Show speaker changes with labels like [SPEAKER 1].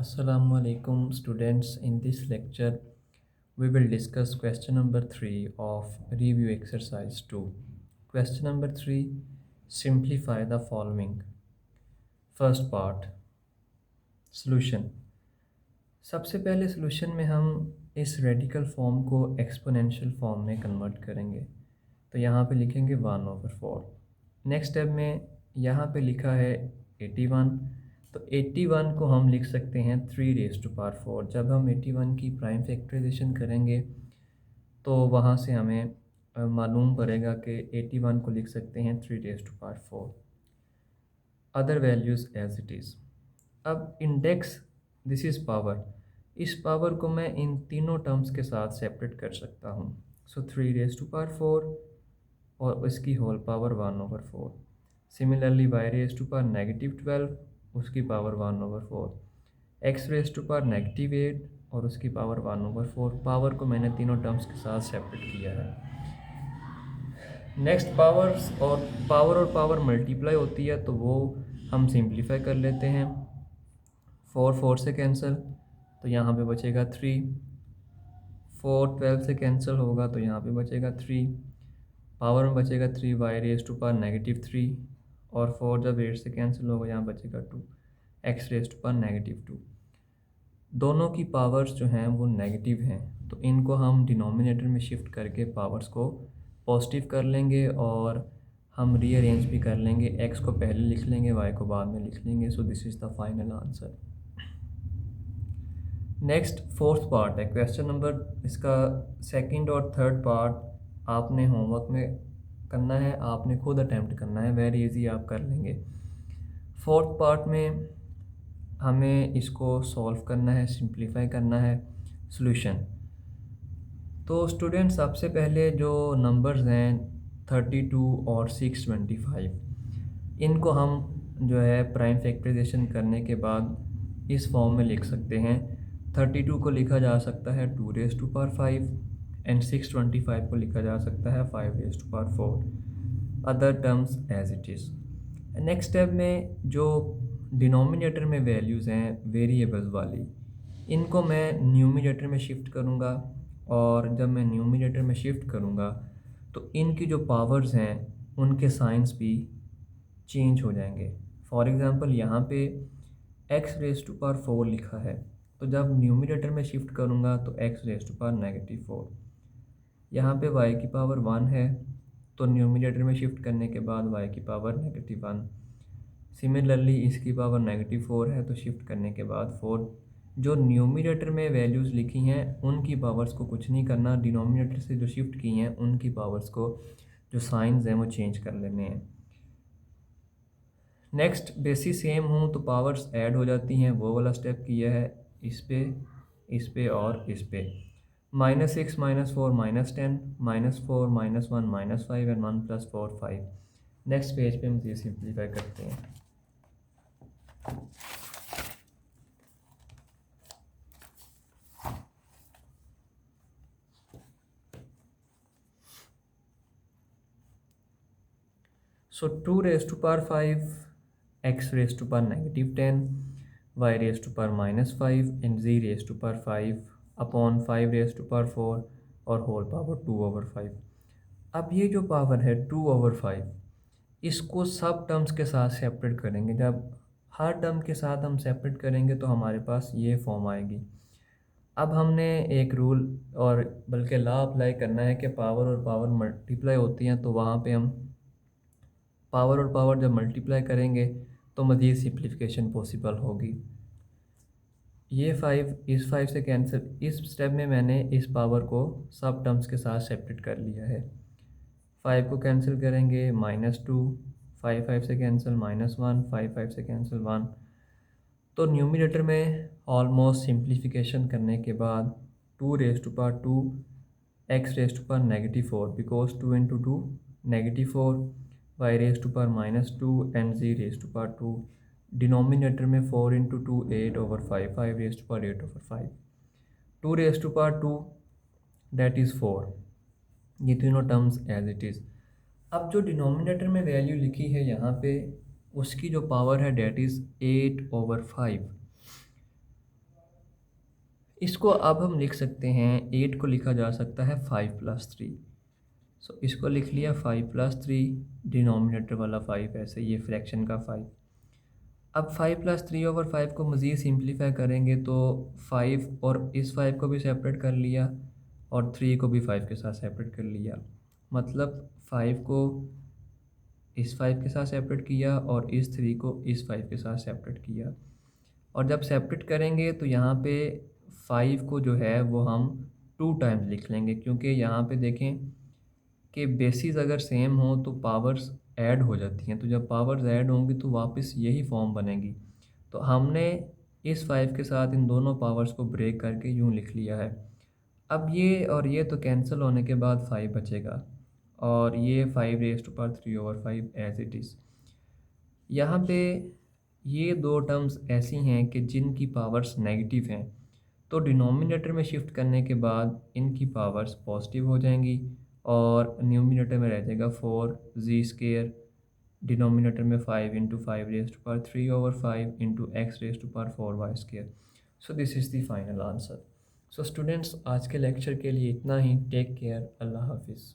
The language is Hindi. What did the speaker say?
[SPEAKER 1] Assalamu alaikum students. In this lecture, we will discuss question number 3 of review exercise 2. Question number 3, simplify the following. First part, solution. सबसे पहले सॉल्यूशन में हम इस रेडिकल फॉर्म को एक्सपोनेंशियल फॉर्म में कन्वर्ट करेंगे। तो यहाँ पे लिखेंगे 1/4। नेक्स्ट स्टेप में यहाँ पे लिखा है 81। तो 81 को हम लिख सकते हैं 3^4। जब हम 81 की प्राइम फैक्टराइजेशन करेंगे तो वहाँ से हमें मालूम पड़ेगा कि 81 को लिख सकते हैं 3^4। Other values as it is. अब इंडेक्स, दिस इज़ पावर, इस पावर को मैं इन तीनों टर्म्स के साथ सेपरेट कर सकता हूँ। सो 3^4 और इसकी होल पावर 1/4। सिमिलरली y⁻⁻12 उसकी पावर 1/4, x⁻⁻8 और उसकी पावर 1/4। पावर को मैंने तीनों टर्म्स के साथ सेपरेट किया है। नेक्स्ट पावर और पावर मल्टीप्लाई होती है तो वो हम सिंप्लीफाई कर लेते हैं। 4 से कैंसिल तो यहाँ पे बचेगा 3। 4 12 से कैंसिल होगा तो यहाँ पे बचेगा 3। पावर में बचेगा 3 y⁻3 और 4 जब 8 से कैंसिल होगा यहाँ बचेगा 2 x⁻2। दोनों की पावर्स जो हैं वो नेगेटिव हैं, तो इनको हम डिनोमिनेटर में शिफ्ट करके पावर्स को पॉजिटिव कर लेंगे और हम रीअरेंज भी कर लेंगे। x को पहले लिख लेंगे, y को बाद में लिख लेंगे। So this is the final answer. Next fourth part है क्वेश्चन नंबर, इसका सेकंड और थर्ड पार्ट आपने होमवर्क में करना है, आपने खुद अटैम्प्ट करना है, वेरी इजी आप कर लेंगे। फोर्थ पार्ट में हमें इसको सॉल्व करना है, सिंप्लीफाई करना है। सॉल्यूशन, तो स्टूडेंट्स सबसे पहले जो नंबर्स हैं 32 और 625, इनको हम जो है प्राइम फैक्टराइजेशन करने के बाद इस फॉर्म में लिख सकते हैं। 32 को लिखा जा सकता है 2^5 एंड 625 को लिखा जा सकता है 5^4। Other terms as it is. Next step में जो डिनोमिनेटर में वैल्यूज़ हैं वेरिएबल्स वाली, इनको मैं न्यूमिनेटर में शिफ्ट करूँगा और जब मैं न्यूमिनेटर में शिफ्ट करूँगा तो इनकी जो पावर्स हैं उनके साइंस भी चेंज हो जाएंगे। फॉर एग्ज़ाम्पल यहाँ पे x⁻4 लिखा है, तो जब न्यूमिनेटर में शिफ्ट करूँगा तो x⁻4। यहाँ पे y की पावर 1 है, तो न्यूमिनेटर में शिफ्ट करने के बाद y की पावर -1। सिमिलरली इसकी पावर -4 है, तो शिफ्ट करने के बाद 4। जो न्यूमिनेटर में वैल्यूज़ लिखी हैं उनकी पावर्स को कुछ नहीं करना, डिनोमिनेटर से जो शिफ्ट की हैं उनकी पावर्स को जो साइंस हैं वो चेंज कर लेने हैं। नेक्स्ट बेसिस सेम हूँ तो पावर्स ऐड हो जाती हैं, वो वाला स्टेप किया है। इस पे और इस पे -6 -4 -10 -4 -1 -5 एंड 1 + 4 5। नेक्स्ट पेज पे हम ये सिंप्लीफाई करते हैं। सो 2^5 x⁻⁻10 y⁻⁻5 and z⁻5 upon 5^4 और होल पावर 2/5। अब ये जो पावर है 2/5, इसको सब टर्म्स के साथ सेपरेट करेंगे। जब हर टर्म के साथ हम सेपरेट करेंगे तो हमारे पास ये फॉर्म आएगी। अब हमने एक रूल और बल्कि लॉ अप्लाई करना है कि पावर और पावर मल्टीप्लाई होती हैं, तो वहाँ पे हम पावर और पावर जब मल्टीप्लाई करेंगे तो मज़ीद सिंप्लीफिकेशन पॉसिबल होगी। ये 5 इस 5 से कैंसिल, इस स्टेप में मैंने इस पावर को सब टर्म्स के साथ सेपरेट कर लिया है। 5 को कैंसिल करेंगे -2, 5 5 से कैंसिल -1, 5 5 से कैंसिल 1। तो न्यूमिनेटर में ऑलमोस्ट सिंप्लीफिकेशन करने के बाद 2^2 x⁻4 because 2 × 2 -4, y⁻2 and z⁻2। Denominator में 4 × 2 8/5, 5^8/5। 2^2 दैट इज़ 4। ये तीनों टर्म्स एज इट इज़। अब जो डिनोमिनेटर में वैल्यू लिखी है यहाँ पे, उसकी जो पावर है डेट इज़ 8/5। इसको अब हम लिख सकते हैं, 8 को लिखा जा सकता है 5+3। सो इसको लिख लिया 5+3, डिनोमिनेटर वाला 5 ऐसे, ये फ्रैक्शन का 5। अब 5+3/5 को मज़ीद सिंप्लीफाई करेंगे तो 5 और इस 5 को भी सेपरेट कर लिया और 3 को भी 5 के साथ सेपरेट कर लिया। मतलब 5 को इस 5 के साथ सेपरेट किया और इस 3 को इस 5 के साथ सेपरेट किया। और जब सेपरेट करेंगे तो यहाँ पे 5 को जो है वो हम 2 टाइम्स लिख लेंगे, क्योंकि यहाँ पे देखें कि बेसिस अगर सेम हो तो पावर्स ऐड हो जाती हैं। तो जब पावर्स ऐड होंगी तो वापस यही फॉर्म बनेगी। तो हमने इस 5 के साथ इन दोनों पावर्स को ब्रेक करके यूँ लिख लिया है। अब ये और ये तो कैंसिल होने के बाद 5 बचेगा और ये 5^3/5 एज इट इज़। यहाँ पे ये दो टर्म्स ऐसी हैं कि जिनकी पावर्स नेगेटिव हैं, तो डिनोमिनेटर में शिफ्ट करने के बाद इनकी पावर्स पॉजिटिव हो जाएंगी और न्यूमिनेटर में रह जाएगा 4z², डिनोमिनेटर में 5 × 5^3/5 × x^4y²। So this is the final answer. So students, आज के लेक्चर के लिए इतना ही। टेक केयर, अल्लाह हाफिज़।